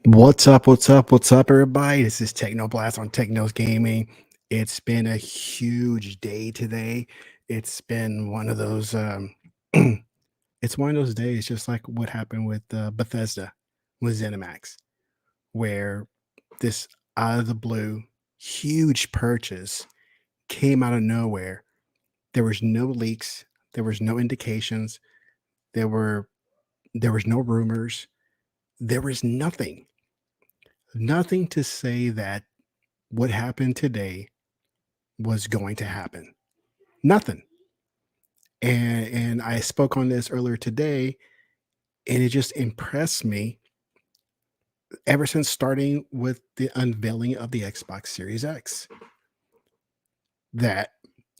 What's up? What's up? What's up, everybody? This is TEKNOBLAST on Technos Gaming. It's been a huge day today. It's been one of those. It's one of those days, just like what happened with Bethesda with ZeniMax, where this out of the blue huge purchase came out of nowhere. There was no leaks. There was no indications. There were there was no rumors. There was nothing. Nothing to say that what happened today was going to happen. Nothing. And I spoke on this earlier today, and it just impressed me ever since starting with the unveiling of the Xbox Series X that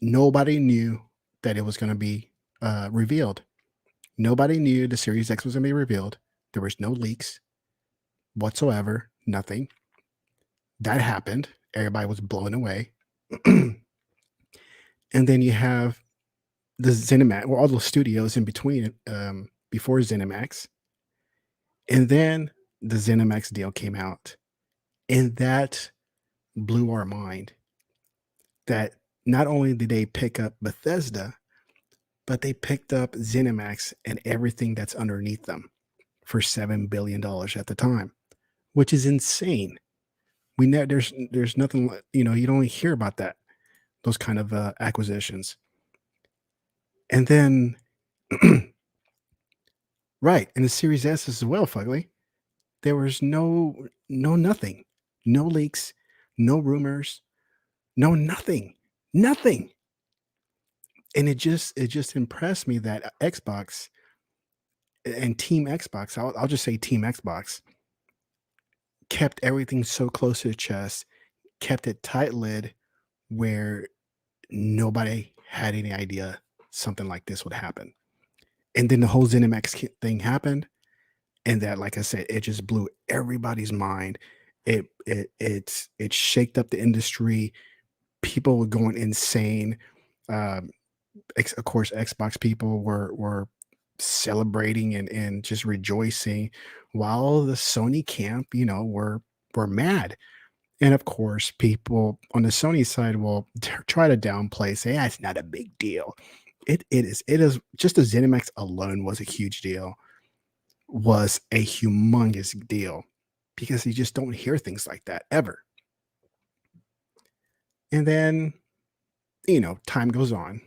nobody knew that it was going to be revealed. Nobody knew the Series X was going to be revealed. There was no leaks whatsoever, nothing. That happened. Everybody was blown away. And then you have the ZeniMax, or all the studios in between, before ZeniMax. And then the ZeniMax deal came out. And that blew our mind. That not only did they pick up Bethesda, but they picked up ZeniMax and everything that's underneath them for $7 billion at the time, which is insane. We know there's nothing, you don't only hear about those kind of acquisitions. And then, right, and the Series S as well, Fugly. There was nothing, no leaks, no rumors, nothing. And it just impressed me that Xbox and Team Xbox, I'll just say Team Xbox, kept everything so close to the chest, kept it tight-lid, where nobody had any idea something like this would happen. And then the whole ZeniMax thing happened, and that, like I said, it just blew everybody's mind. It shaked up the industry. People were going insane. Of course, Xbox people were celebrating and just rejoicing, while the Sony camp, were mad. And of course, people on the Sony side will try to downplay, say, it's not a big deal. It is. Just the ZeniMax alone was a huge deal, was a humongous deal, because you just don't hear things like that ever. And then, time goes on,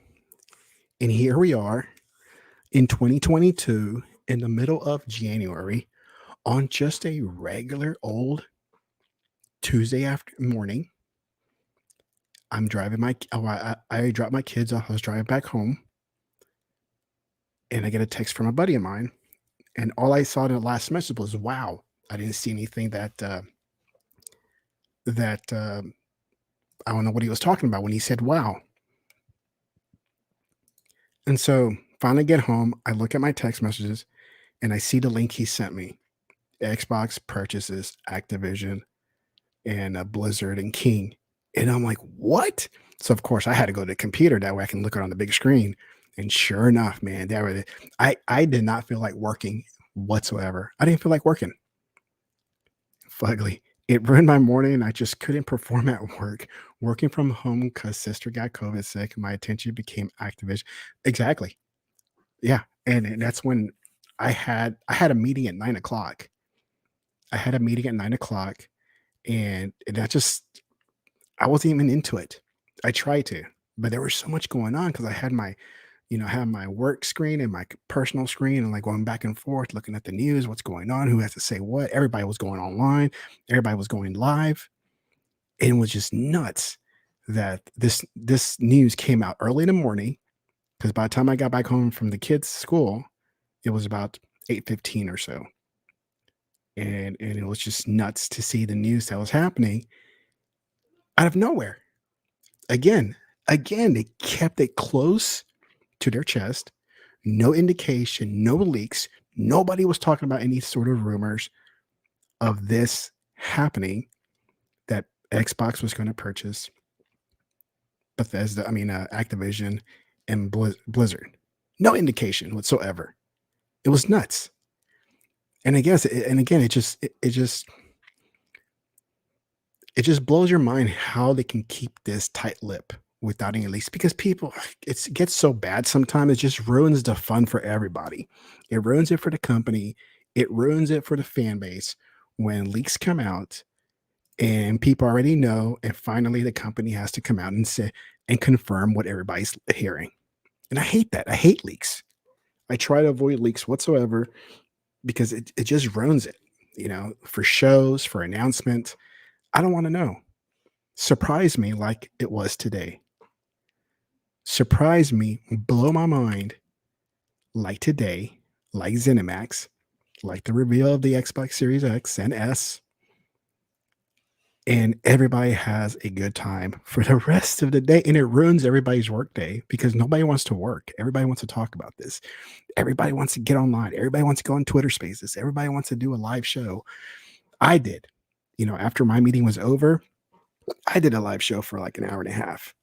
and here we are in 2022, in the middle of January, on just a regular old Tuesday morning. I'm driving I dropped my kids off. I was driving back home, and I get a text from a buddy of mine, and all I saw in the last message was, wow. I didn't see anything that I don't know what he was talking about when he said, wow. And so finally get home, I look at my text messages, and I see the link he sent me. Xbox purchases Activision and Blizzard and King. And I'm like, what? So of course I had to go to the computer, that way I can look at it on the big screen. And sure enough, man, I did not feel like working whatsoever. I didn't feel like working. Fugly. It ruined my morning. I just couldn't perform at work. Working from home because sister got COVID sick, my attention became Activision. Exactly. Yeah, and that's when I had a meeting at 9 o'clock. I had a meeting at 9 o'clock, and that just I wasn't even into it. I tried to, but there was so much going on because I had my work screen and my personal screen and like going back and forth, looking at the news, what's going on, who has to say what. Everybody was going online, everybody was going live. And it was just nuts that this news came out early in the morning because by the time I got back home from the kids' school, it was about 8:15 or so. And it was just nuts to see the news that was happening out of nowhere. Again, again, they kept it close to their chest. No indication, no leaks. Nobody was talking about any sort of rumors of this happening that Xbox was going to purchase Activision and Blizzard. No indication whatsoever. It was nuts. And I guess, and again, it just blows your mind how they can keep this tight lip without any leaks because people it gets so bad sometimes it just ruins the fun for everybody. It ruins it for the company, it ruins it for the fan base when leaks come out and people already know and finally the company has to come out and say and confirm what everybody's hearing. And I hate that. I hate leaks. I try to avoid leaks whatsoever because it just ruins it, for shows, for announcements. I don't want to know. Surprise me like it was today. Surprise me, blow my mind like today, like ZeniMax, like the reveal of the Xbox Series X and S, and everybody has a good time for the rest of the day. And it ruins everybody's work day because nobody wants to work. Everybody wants to talk about this. Everybody wants to get online. Everybody wants to go on Twitter Spaces. Everybody wants to do a live show. I did. After my meeting was over, I did a live show for like an hour and a half.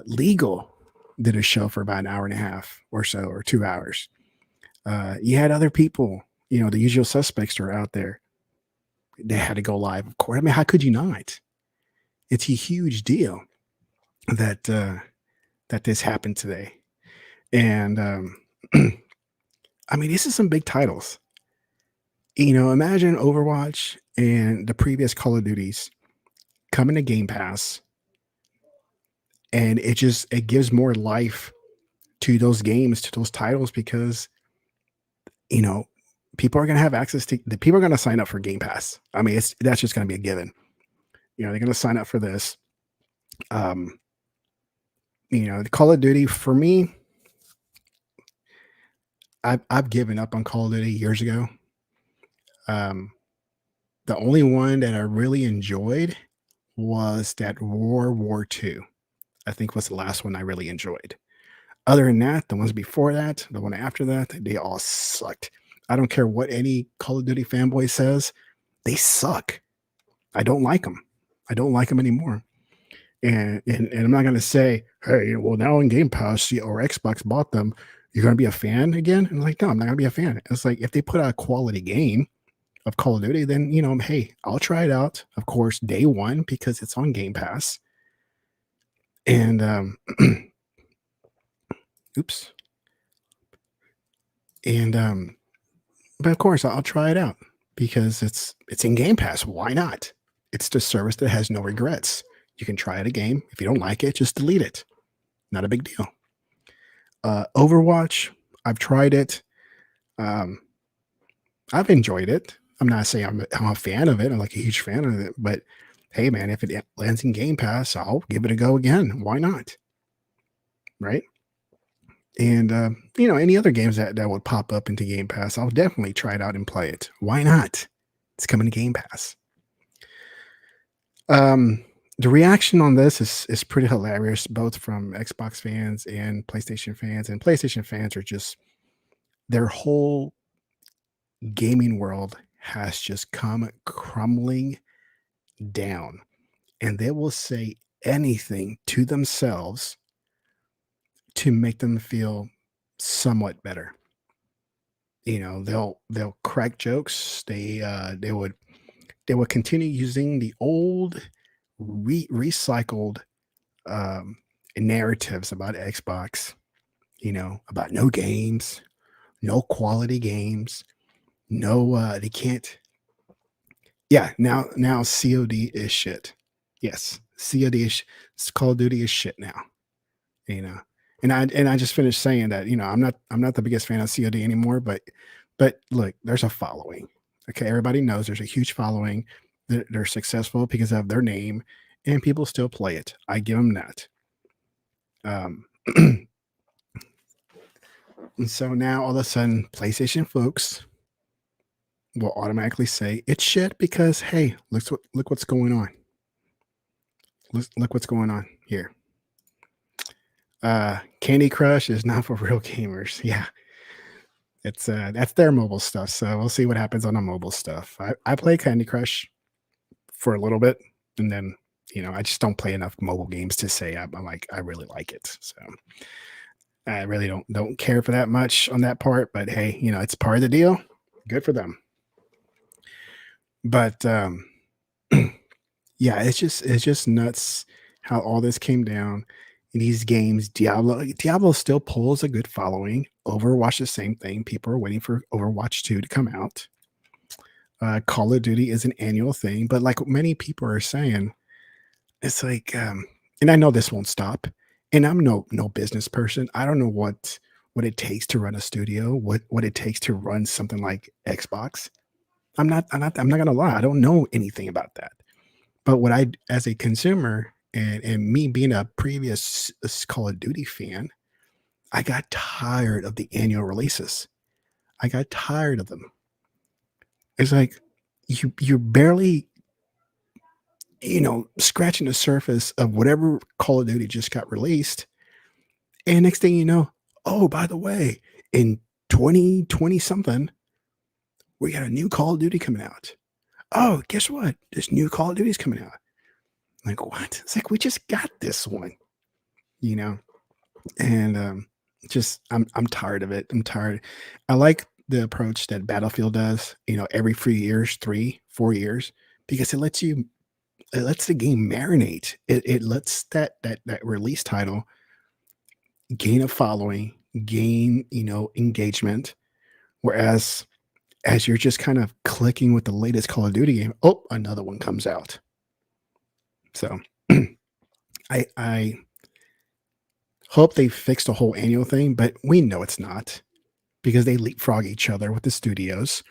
Legal did a show for about an hour and a half or so, or 2 hours. You had other people, the usual suspects are out there. They had to go live, of course. I mean, how could you not? It's a huge deal that that this happened today, and I mean, this is some big titles. Imagine Overwatch and the previous Call of Duties coming to Game Pass, and it gives more life to those games, to those titles, because you know people are going to have access to the people are going to sign up for Game Pass. I mean, that's just going to be a given. They're going to sign up for this. Um, the Call of Duty for me, I've given up on Call of Duty years ago. Um, the only one that I really enjoyed was that World War II. I think was the last one I really enjoyed. Other than that, the ones before that, the one after that, they all sucked. I don't care what any Call of Duty fanboy says, they suck. I don't like them. I don't like them anymore. And I'm not gonna say, hey, well now in Game Pass or Xbox bought them, you're gonna be a fan again. And like, no, I'm not gonna be a fan. It's like if they put out a quality game of Call of Duty, then hey, I'll try it out. Of course, day one because it's on Game Pass. And oops. And but of course I'll try it out because it's in Game Pass. Why not? It's the service that has no regrets. You can try it a game. If you don't like it, just delete it. Not a big deal. Overwatch, I've tried it. Um, I've enjoyed it. I'm not saying I'm a fan of it. I'm like a huge fan of it, but hey, man, if it lands in Game Pass, I'll give it a go again. Why not? Right? And any other games that would pop up into Game Pass, I'll definitely try it out and play it. Why not? It's coming to Game Pass. The reaction on this is pretty hilarious, both from Xbox fans and PlayStation fans. And PlayStation fans are just their whole gaming world has just come crumbling down, and they will say anything to themselves to make them feel somewhat better. They'll crack jokes. They would they will continue using the old recycled um, narratives about Xbox, about no games, no quality games, no, they can't. Yeah, now COD is shit. Yes, COD is Call of Duty is shit now, you know? And I just finished saying that, I'm not the biggest fan of COD anymore, but look, there's a following. Okay, everybody knows there's a huge following. They're successful because of their name, and people still play it. I give them that. Um, and so now all of a sudden, PlayStation folks will automatically say it's shit because hey, look what's going on. Look what's going on here. Candy Crush is not for real gamers. Yeah, it's that's their mobile stuff. So we'll see what happens on the mobile stuff. I play Candy Crush for a little bit, and then I just don't play enough mobile games to say I'm like I really like it. So I really don't care for that much on that part. But hey, it's part of the deal. Good for them. But yeah, it's just nuts how all this came down. In these games, Diablo still pulls a good following. Overwatch the same thing. People are waiting for Overwatch 2 to come out. Call of Duty is an annual thing, but like many people are saying, it's like, and I know this won't stop. And I'm no business person. I don't know what it takes to run a studio, what it takes to run something like Xbox. I'm not gonna lie. I don't know anything about that. But what I, as a consumer, and me being a previous Call of Duty fan, I got tired of the annual releases. I got tired of them. It's like you're barely, scratching the surface of whatever Call of Duty just got released, and next thing you know, oh, by the way, in 2020 something, we got a new Call of Duty coming out. Oh, guess what? This new Call of Duty is coming out. Like, what? It's like we just got this one, you know? And just I'm tired of it. I'm tired. I like the approach that Battlefield does, every 3 years, 3, 4 years, because it lets the game marinate. It lets that release title gain a following, gain, engagement. Whereas as you're just kind of clicking with the latest Call of Duty game, oh, another one comes out. So I hope they fix the whole annual thing, but we know it's not because they leapfrog each other with the studios.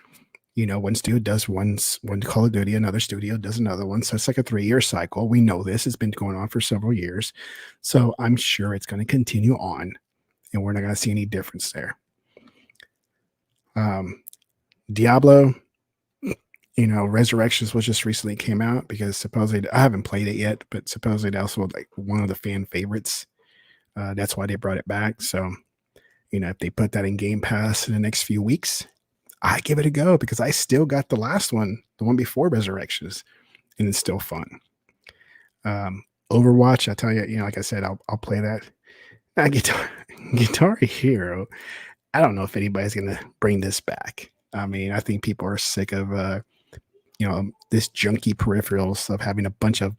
One studio does one Call of Duty, another studio does another one. So it's like a 3 year cycle. We know this has been going on for several years. So I'm sure it's going to continue on and we're not going to see any difference there. Diablo, Resurrections was just recently came out because supposedly I haven't played it yet, but supposedly that's also like one of the fan favorites. That's why they brought it back. So, if they put that in Game Pass in the next few weeks, I give it a go because I still got the last one, the one before Resurrections, and it's still fun. Overwatch, I tell you, like I said, I'll play that. Guitar Hero. I don't know if anybody's gonna bring this back. I mean, I think people are sick of this junky peripherals of having a bunch of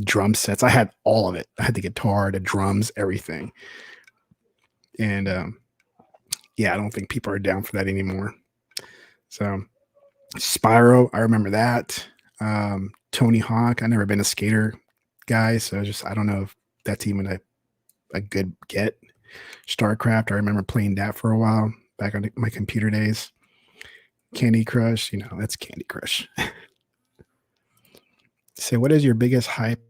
drum sets. I had all of it. I had the guitar, the drums, everything. And yeah, I don't think people are down for that anymore. So Spyro, I remember that. Tony Hawk, I never been a skater guy, so I don't know if that's even a good get. StarCraft, I remember playing that for a while back on my computer days. Candy Crush, that's Candy Crush. So what is your biggest hype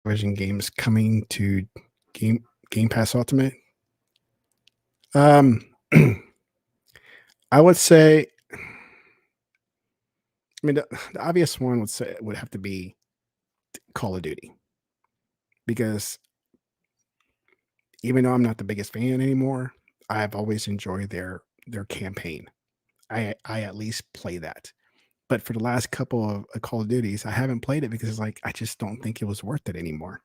version games coming to Game Pass Ultimate? I would say, I mean, the obvious one would have to be Call of Duty, because even though I'm not the biggest fan anymore, I've always enjoyed their campaign. I at least play that. But for the last couple of Call of Duties, I haven't played it because like I just don't think it was worth it anymore.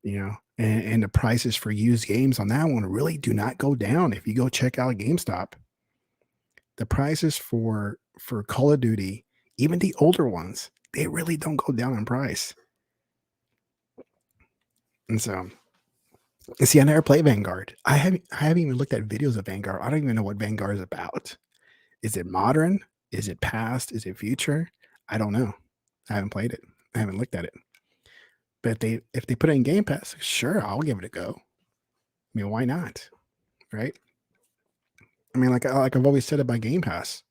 And the prices for used games on that one really do not go down. If you go check out GameStop, the prices for Call of Duty Even the older ones, they really don't go down in price. And so, and see, I never played Vanguard. I haven't even looked at videos of Vanguard. I don't even know what Vanguard is about. Is it modern? Is it past? Is it future? I don't know. I haven't played it. I haven't looked at it. But if they put it in Game Pass, sure, I'll give it a go. I mean, why not? Right? I mean, like I've always said about Game Pass,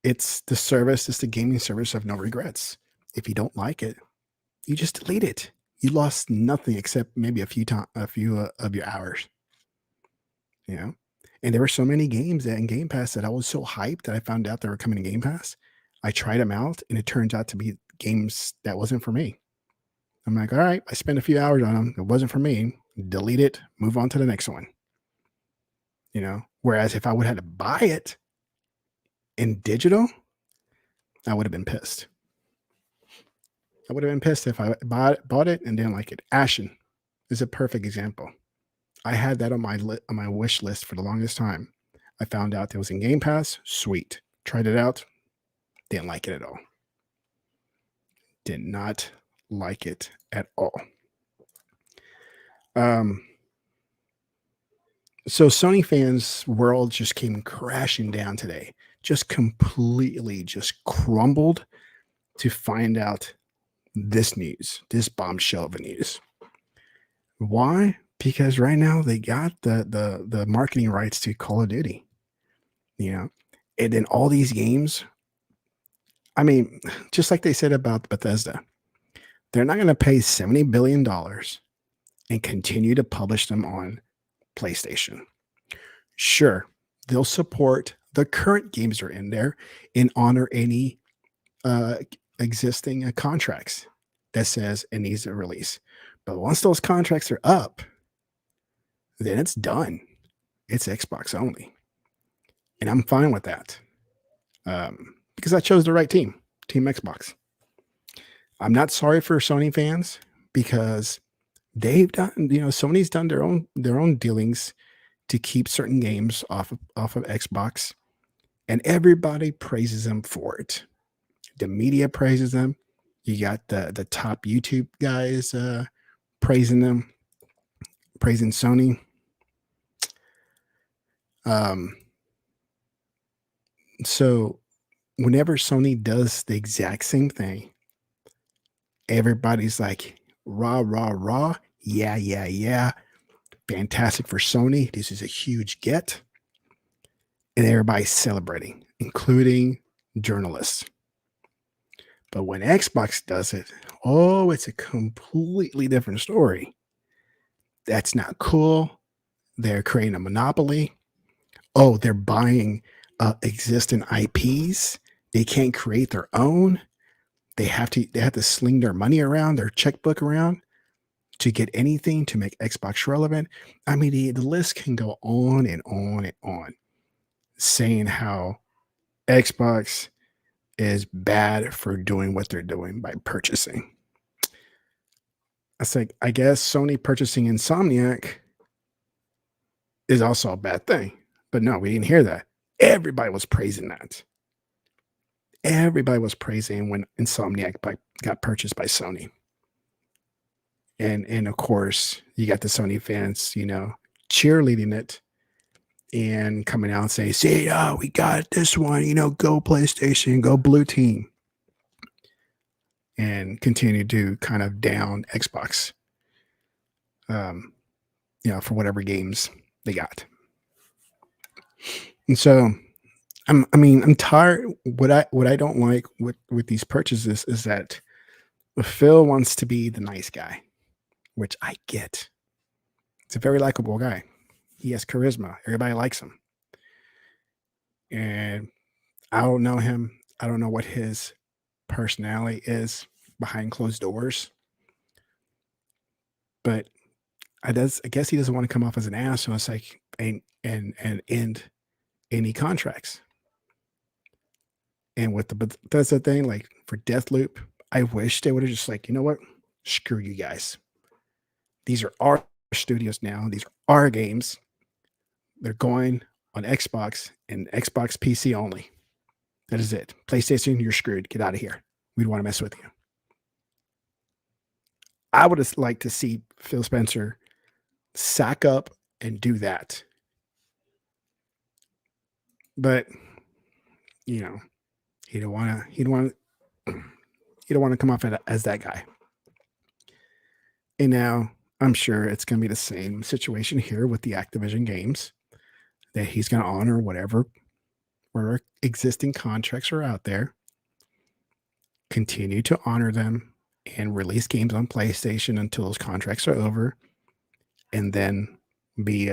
it's the gaming service of no regrets. If you don't like it, you just delete it. You lost nothing except maybe a few of your hours. You know, and there were so many games that in Game Pass that I was so hyped that I found out they were coming to Game Pass. I tried them out, and it turns out to be games that wasn't for me. I'm like, all right, I spent a few hours on them. It wasn't for me. Delete it. Move on to the next one. Whereas if I would have had to buy it in digital, I would have been pissed. I would have been pissed if I bought it and didn't like it. Ashen is a perfect example. I had that on my wish list for the longest time. I found out it was in Game Pass. Sweet. Tried it out. Didn't like it at all. Did not like it at all. So Sony fans' world just came crashing down today. Just completely just crumbled to find out this news, this bombshell of a news. Why? Because right now they got the marketing rights to Call of Duty, and then all these games. I mean, just like they said about Bethesda, they're not going to pay $70 billion and continue to publish them on PlayStation. Sure, they'll support the current games that are in there and honor any existing contracts that says it needs a release. But once those contracts are up, then it's done. It's Xbox only. And I'm fine with that. Because I chose the right team, Team Xbox. I'm not sorry for Sony fans because they've done, Sony's done their own dealings to keep certain games off of Xbox, and everybody praises them for it. The media praises them. You got the top YouTube guys praising them, praising Sony. So whenever Sony does the exact same thing, everybody's like, rah, rah, rah. Yeah, yeah, yeah. Fantastic for Sony. This is a huge get. And everybody's celebrating, including journalists. But when Xbox does it, oh, it's a completely different story. That's not cool. They're creating a monopoly. Oh, they're buying existing IPs. They can't create their own. They have to sling their money around, their checkbook around to get anything to make Xbox relevant. I mean, the list can go on and on and on, saying how Xbox is bad for doing what they're doing by purchasing. It's like, I guess Sony purchasing Insomniac is also a bad thing. But no, we didn't hear that. Everybody was praising that. Everybody was praising when Insomniac got purchased by Sony. And of course, you got the Sony fans, cheerleading it and coming out and saying, see, we got this one, go PlayStation, go Blue Team. And continue to kind of down Xbox, for whatever games they got. And so, I'm tired. What I don't like with these purchases is that Phil wants to be the nice guy, which I get. It's a very likable guy. He has charisma. Everybody likes him. And I don't know him. I don't know what his personality is behind closed doors. But I guess he doesn't want to come off as an ass, so it's like and end any contracts. And with the Bethesda thing, like for Deathloop, I wish they would have just like, you know what? Screw you guys. These are our studios now. These are our games. They're going on Xbox and Xbox PC only. That is it. PlayStation, you're screwed. Get out of here. We don't want to mess with you. I would have liked to see Phil Spencer sack up and do that. But you know, he don't want to come off as that guy. And now I'm sure it's going to be the same situation here with the Activision games, that he's going to honor whatever existing contracts are out there, continue to honor them, and release games on PlayStation until those contracts are over, and then be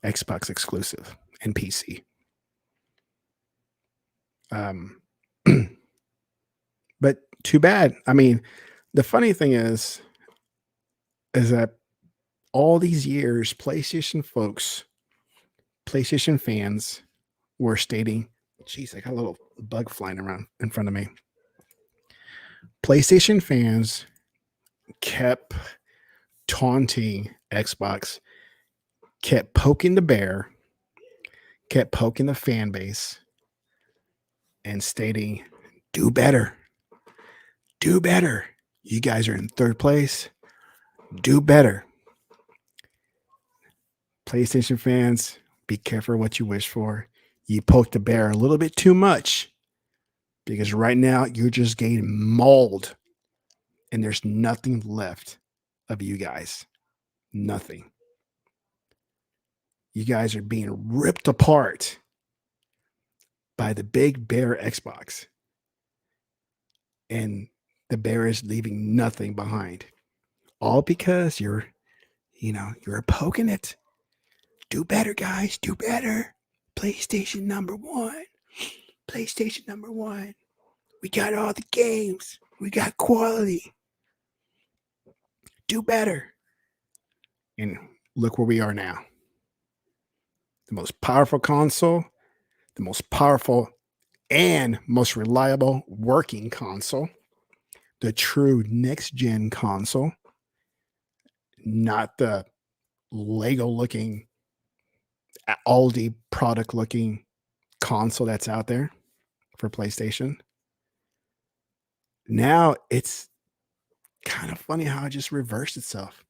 Xbox exclusive and PC. But too bad. I mean, the funny thing is that all these years, PlayStation fans were stating, geez, I got a little bug flying around in front of me. PlayStation fans kept taunting Xbox, kept poking the bear, kept poking the fan base, and stating, do better. Do better. You guys are in third place. Do better. PlayStation fans, be careful what you wish for. You poked the bear a little bit too much, because right now you're just getting mauled and there's nothing left of you guys. Nothing. You guys are being ripped apart by the big bear Xbox, and the bear is leaving nothing behind, all because you're poking it. Do better, guys. Do better. PlayStation number one. PlayStation number one. We got all the games. We got quality. Do better. And look where we are now. The most powerful console, the most powerful and most reliable working console, the true next-gen console, not the Lego-looking, Aldi product-looking console that's out there for PlayStation. Now it's kind of funny how it just reversed itself.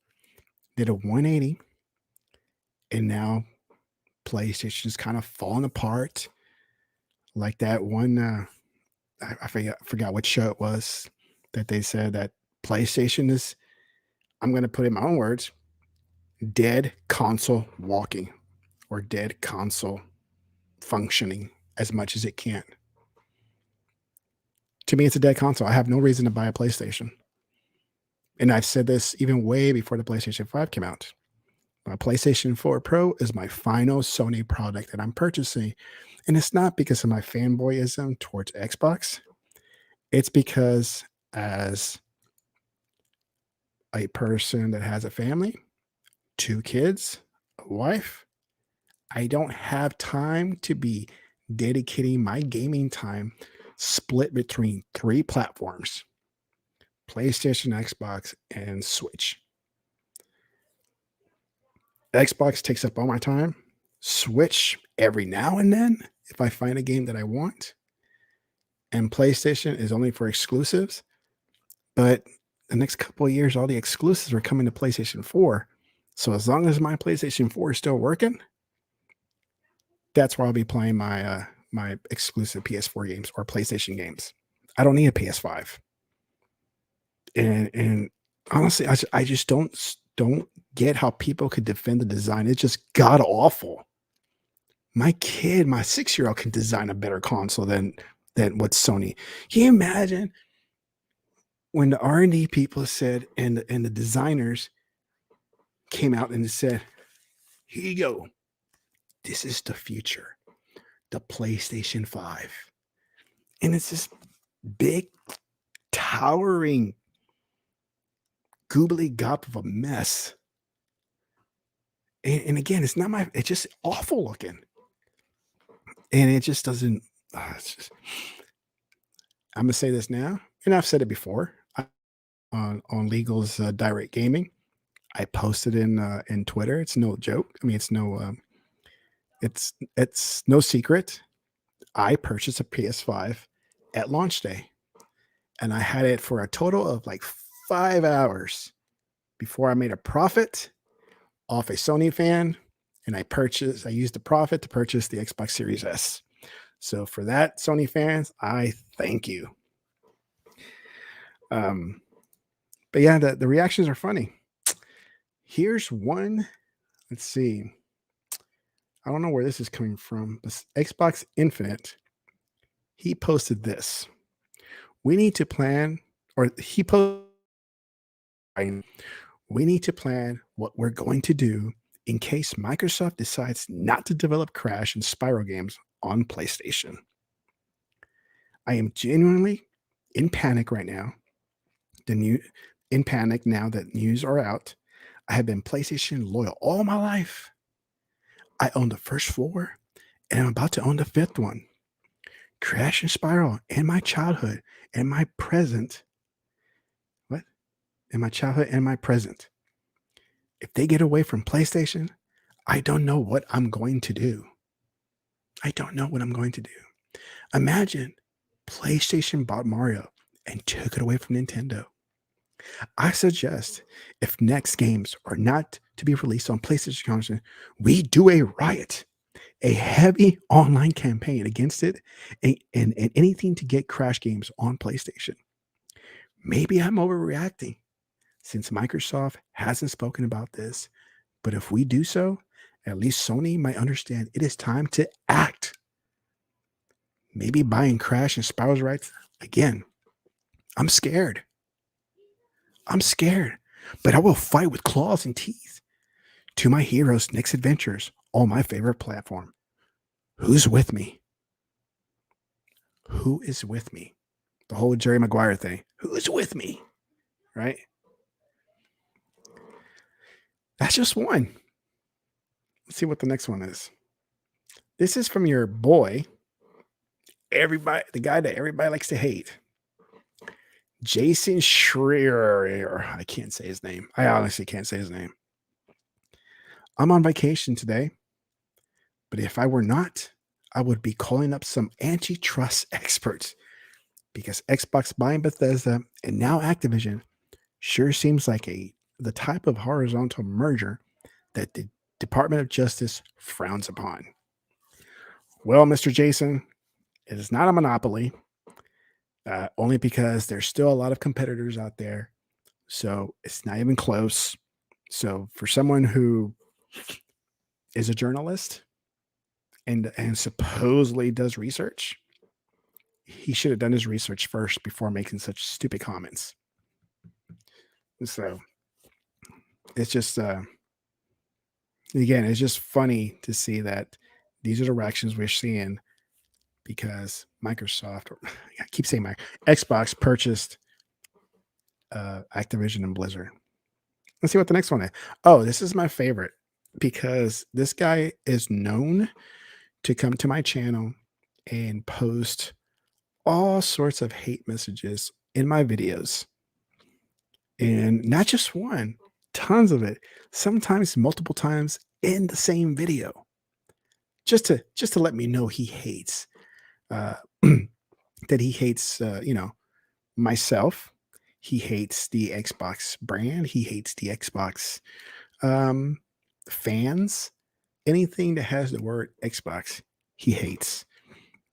Did a 180, and now PlayStation's kind of falling apart. Like that one, I forgot what show it was, that they said that PlayStation is, I'm going to put it in my own words, dead console walking, or dead console functioning as much as it can. To me, it's a dead console. I have no reason to buy a PlayStation. And I've said this even way before the PlayStation 5 came out. My PlayStation 4 Pro is my final Sony product that I'm purchasing. And it's not because of my fanboyism towards Xbox. It's because, as a person that has a family, 2 kids, a wife, I don't have time to be dedicating my gaming time split between 3 platforms: PlayStation, Xbox, and Switch. Xbox takes up all my time. Switch every now and then if I find a game that I want. And PlayStation is only for exclusives. But the next couple of years, all the exclusives are coming to PlayStation 4. So as long as my PlayStation 4 is still working, that's where I'll be playing my my exclusive PS4 games or PlayStation games. I don't need a PS5. And honestly, I just don't get how people could defend the design. It's just god awful. My 6-year-old can design a better console than what Sony. Can you imagine when the R&D people said, and the designers came out and said, here you go. This is the future. The PlayStation 5. And it's this big, towering, goobly gop of a mess. And again, it's just awful looking. And it just doesn't, I'm going to say this now, and I've said it before, on Legal's Direct Gaming. I posted in Twitter. It's no joke. I mean, it's no secret. I purchased a PS5 at launch day, and I had it for a total of like 5 hours before I made a profit off a Sony fan, and I used the profit to purchase the Xbox Series S. So for that, Sony fans, I thank you. But yeah, the reactions are funny. Here's one. Let's see. I don't know where this is coming from, but Xbox Infinite, he posted this. We need to plan, or he posted, we need to plan what we're going to do in case Microsoft decides not to develop Crash and Spyro games on PlayStation. I am genuinely in panic right now. In panic now that news are out. I have been PlayStation loyal all my life. I own the first 4, and I'm about to own the 5th one. Crash and Spyro in my childhood and my present. What? In my childhood and my present. If they get away from PlayStation, I don't know what I'm going to do. I don't know what I'm going to do. Imagine PlayStation bought Mario and took it away from Nintendo. I suggest if next games are not to be released on PlayStation console, we do a riot, a heavy online campaign against it, and anything to get Crash games on PlayStation. Maybe I'm overreacting since Microsoft hasn't spoken about this, but if we do so, at least Sony might understand it is time to act. Maybe buying Crash and Spyro's rights again. I'm scared. But I will fight with claws and teeth to my heroes' next adventures on my favorite platform. Who's with me? Who is with me? The whole Jerry Maguire thing. Who's with me? Right? That's just one. Let's see what the next one is. This is from your boy, the guy that everybody likes to hate. Jason Schreier. I can't say his name. I honestly can't say his name. I'm on vacation today, but if I were not, I would be calling up some antitrust experts because Xbox buying Bethesda and now Activision sure seems like the type of horizontal merger that the Department of Justice frowns upon. Well, Mr. Jason, it is not a monopoly. Only because there's still a lot of competitors out there. So it's not even close. So for someone who is a journalist and supposedly does research, he should have done his research first before making such stupid comments. So it's just, again, it's just funny to see that these are the reactions we're seeing because Microsoft, I keep saying Xbox purchased Activision and Blizzard. Let's see what the next one is. Oh, this is my favorite because this guy is known to come to my channel and post all sorts of hate messages in my videos. And not just one, tons of it, sometimes multiple times in the same video. Just to let me know he hates that he hates myself. He hates the Xbox brand. He hates the Xbox fans. Anything that has the word Xbox, he hates.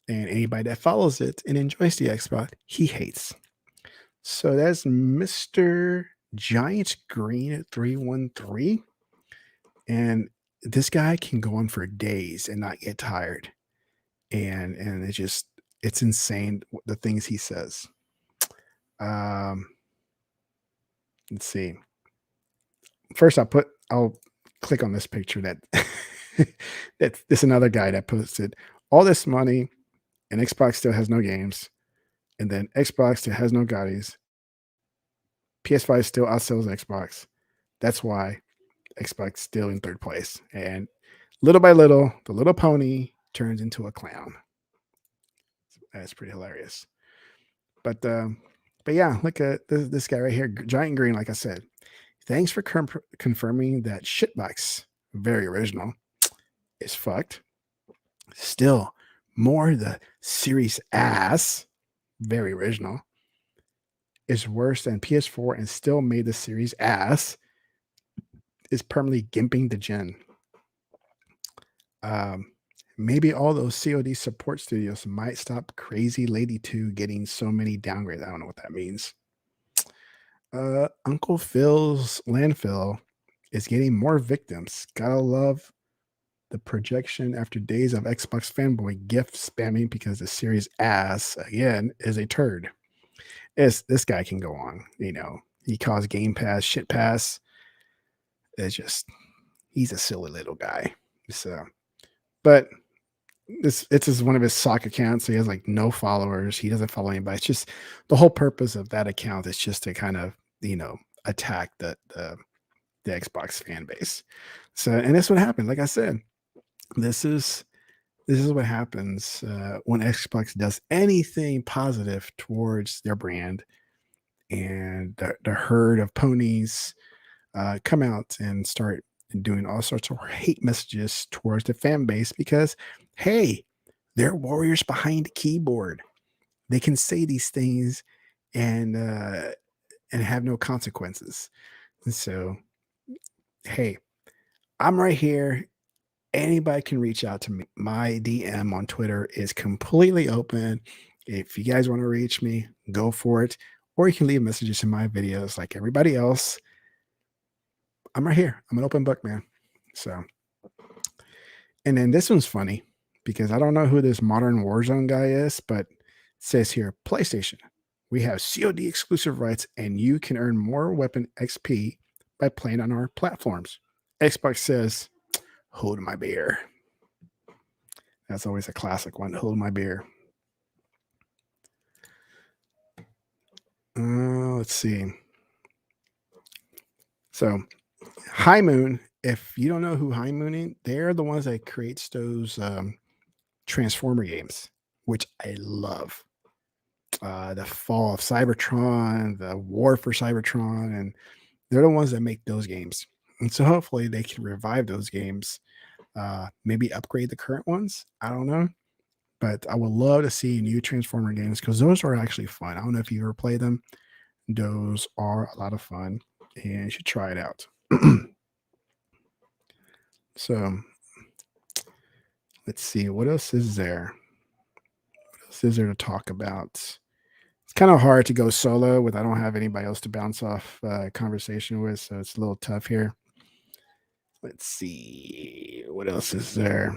And anybody that follows it and enjoys the Xbox, he hates. So that's Mr. Giant Green at 313. And this guy can go on for days and not get tired. And it's insane the things he says. Let's see. First, I'll click on this picture that's this another guy that posted all this money and Xbox still has no games. And then Xbox still has no Gottis. PS5 still outsells Xbox. That's why Xbox still in third place. And little by little, the little pony turns into a clown. That's pretty hilarious. But yeah, look at this guy right here, Giant Green. Like I said, thanks for confirming that shitbox, very original, is fucked. Still, More the Series S, very original, is worse than PS4 and still made the Series S is permanently gimping the gen. Um, Maybe all those COD support studios might stop Crazy Lady 2 getting so many downgrades. I don't know what that means. Uncle Phil's landfill is getting more victims. Gotta love the projection after days of Xbox fanboy gift spamming because the Series S again is a turd. This guy can go on, He calls Game Pass shit pass. It's just he's a silly little guy. So, but it's just one of his sock accounts. So he has like no followers. He doesn't follow anybody. It's just the whole purpose of that account is just to kind of attack the Xbox fan base. So, and that's what happened. Like I said, this is what happens when Xbox does anything positive towards their brand, and the herd of ponies come out and start doing all sorts of hate messages towards the fan base because, hey, they're warriors behind the keyboard. They can say these things and have no consequences. And so, hey, I'm right here. Anybody can reach out to me. My DM on Twitter is completely open. If you guys want to reach me, go for it. Or you can leave messages in my videos like everybody else. I'm right here. I'm an open book, man. So, and then this one's funny because I don't know who this Modern Warzone guy is, but it says here PlayStation. We have COD exclusive rights and you can earn more weapon XP by playing on our platforms. Xbox says, hold my beer. That's always a classic one. Hold my beer. Let's see. So, High Moon, if you don't know who High Moon is, they're the ones that creates those Transformer games, which I love. The Fall of Cybertron, the War for Cybertron, and they're the ones that make those games. And so hopefully they can revive those games, maybe upgrade the current ones. I don't know. But I would love to see new Transformer games because those are actually fun. I don't know if you ever played them. Those are a lot of fun and you should try it out. So let's see. What else is there? What else is there to talk about? It's kind of hard to go solo with I don't have anybody else to bounce off conversation with, so it's a little tough here. Let's see. What else is there?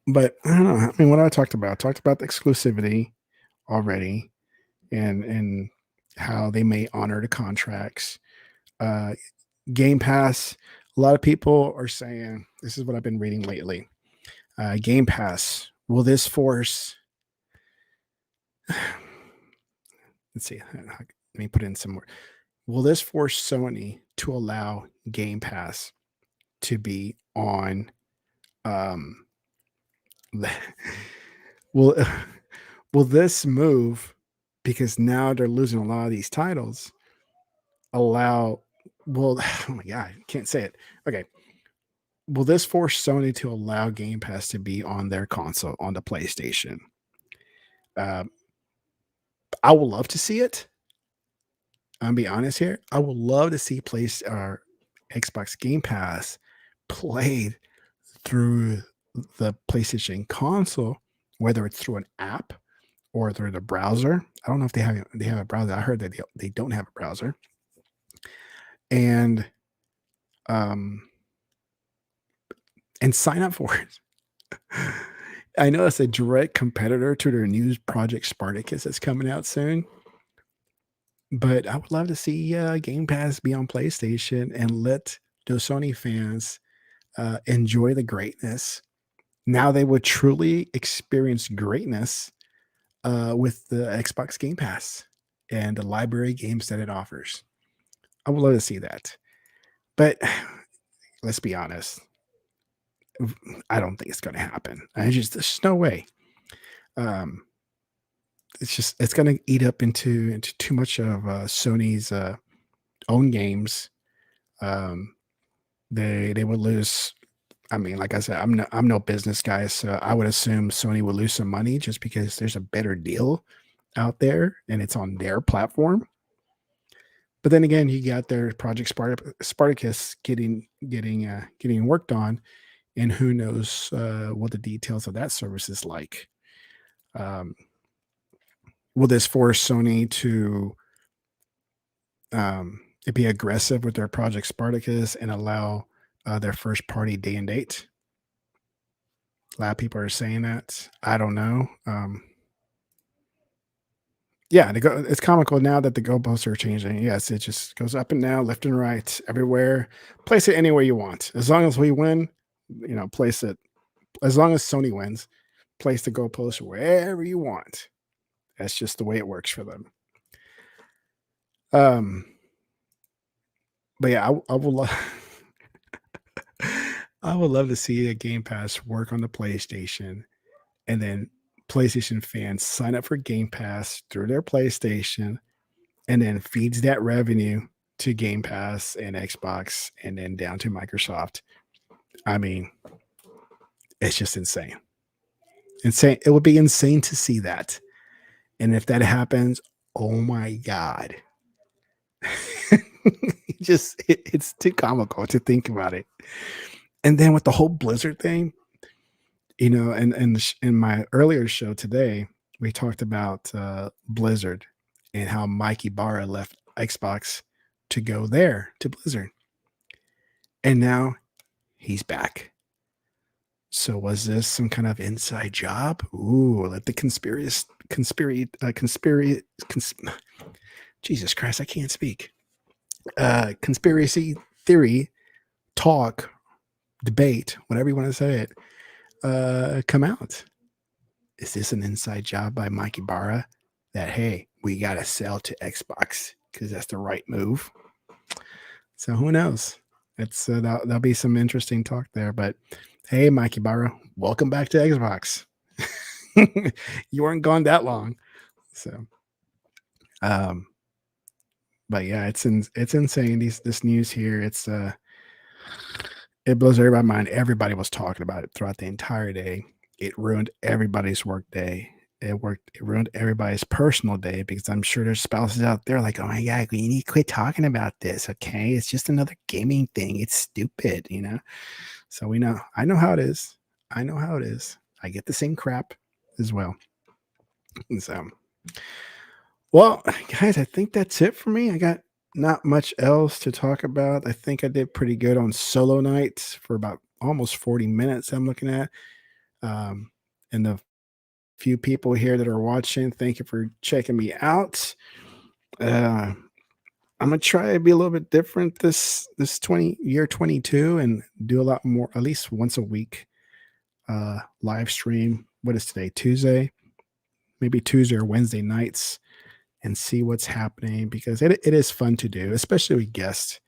But I don't know. I mean, what I talked about the exclusivity already and how they may honor the contracts. Game Pass, a lot of people are saying this is what I've been reading lately. Game Pass, will this force let's see, let me put in some more. Will this force Sony to allow Game Pass to be on will will this move, because now they're losing a lot of these titles, allow well oh my god, I can't say it. Okay. Will this force Sony to allow Game Pass to be on their console on the PlayStation? Uh, I would love to see it. I'm be honest here. I would love to see Xbox Game Pass played through the PlayStation console, whether it's through an app or through the browser. I don't know if they have a browser. I heard that they don't have a browser. And sign up for it. I know it's a direct competitor to their new Project Spartacus that's coming out soon. But I would love to see Game Pass be on PlayStation and let those Sony fans enjoy the greatness. Now they would truly experience greatness with the Xbox Game Pass and the library games that it offers. I would love to see that. But let's be honest. I don't think it's going to happen. There's no way. It's going to eat up into too much of Sony's own games. They would lose I mean, like I said, I'm no business guy, so I would assume Sony will lose some money just because there's a better deal out there and it's on their platform. But then again, you got their Project Spartacus getting worked on, and who knows what the details of that service is like. Um, will this force Sony to be aggressive with their Project Spartacus and allow their first party day and date? A lot of people are saying that. I don't know. Yeah, it's comical now that the goalposts are changing. Yes, it just goes up and down, left and right, everywhere. Place it anywhere you want. As long as we win, place it. As long as Sony wins, place the goalpost wherever you want. That's just the way it works for them. Um, but yeah, I will I would love to see a Game Pass work on the PlayStation, and then PlayStation fans sign up for Game Pass through their PlayStation, and then feeds that revenue to Game Pass and Xbox, and then down to Microsoft. I mean, it's just insane. Insane. It would be insane to see that. And if that happens, oh my God. It's too comical to think about it. And then with the whole Blizzard thing, in my earlier show today, we talked about Blizzard and how Mike Ibarra left Xbox to go there to Blizzard. And now he's back. So was this some kind of inside job? Ooh, let the Jesus Christ, I can't speak. Conspiracy theory, talk, debate, whatever you want to say it, come out. Is this an inside job by Mike Ibarra that, hey, we got to sell to Xbox because that's the right move? So who knows? It's that'll be some interesting talk there. But hey, Mike Ibarra, welcome back to Xbox. You weren't gone that long. So, but yeah, it's insane. This news here, it blows everybody's mind. Everybody was talking about it throughout the entire day. It ruined everybody's work day. It ruined everybody's personal day because I'm sure there's spouses out there like, oh my God, you need to quit talking about this. Okay. It's just another gaming thing. It's stupid, So I know how it is. I know how it is. I get the same crap as well. So, well, guys, I think that's it for me. I got not much else to talk about. I think I did pretty good on solo nights for about almost 40 minutes. I'm looking at, and the few people here that are watching, thank you for checking me out. I'm gonna try to be a little bit different this 22 and do a lot more, at least once a week. Live stream. What is today? Tuesday, maybe Tuesday or Wednesday nights, and see what's happening because it is fun to do, especially with guests.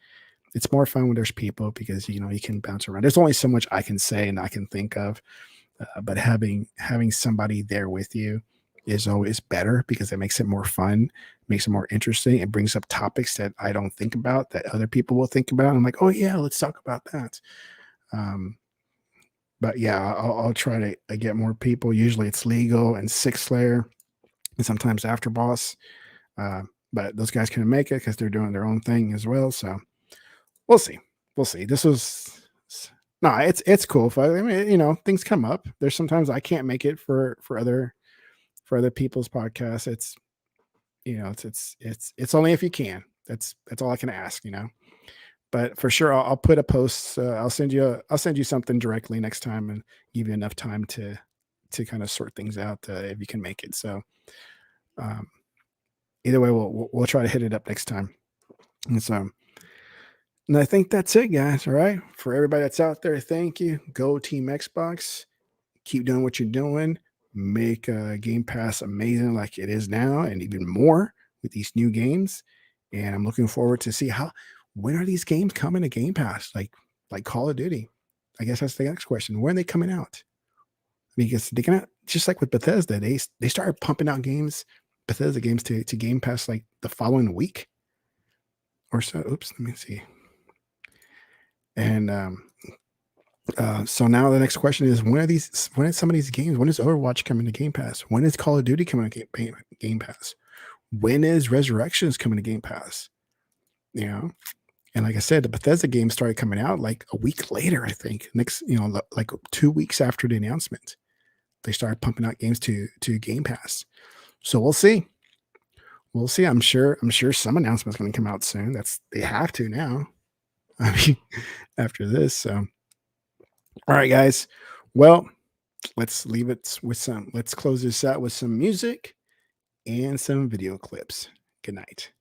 It's more fun when there's people because you can bounce around. There's only so much I can say and I can think of. But having somebody there with you is always better because it makes it more fun, makes it more interesting. It brings up topics that I don't think about that other people will think about. I'm like, oh yeah, let's talk about that. But yeah, I'll try to get more people. Usually it's Legal and SIKSLAYER and sometimes Afterboss. But those guys couldn't make it because they're doing their own thing as well. So we'll see. We'll see. No, it's cool. I mean, things come up. There's sometimes I can't make it for other people's podcasts. It's only if you can. That's all I can ask. But for sure, I'll put a post. I'll send you something directly next time and give you enough time to kind of sort things out if you can make it. So either way, we'll try to hit it up next time. And I think that's it, guys. All right. For everybody that's out there, thank you. Go Team Xbox. Keep doing what you're doing. Make Game Pass amazing like it is now and even more with these new games. And I'm looking forward to see when are these games coming to Game Pass? Like Call of Duty. I guess that's the next question. When are they coming out? Because they cannot, just like with Bethesda, they started pumping out Bethesda games to Game Pass like the following week or so. Oops, let me see. And So now the next question is, when is some of these games, when is Overwatch coming to Game Pass? When is Call of Duty coming to Game Pass? When is Resurrections coming to Game Pass? You know, and like I said, the Bethesda game started coming out like a week later, I think. Next, like 2 weeks after the announcement, they started pumping out games to Game Pass. So we'll see. We'll see. I'm sure some announcement's going to come out soon. They have to now. I mean, after this. So, all right, guys. Well, let's leave it with some. Let's close this out with some music and some video clips. Good night.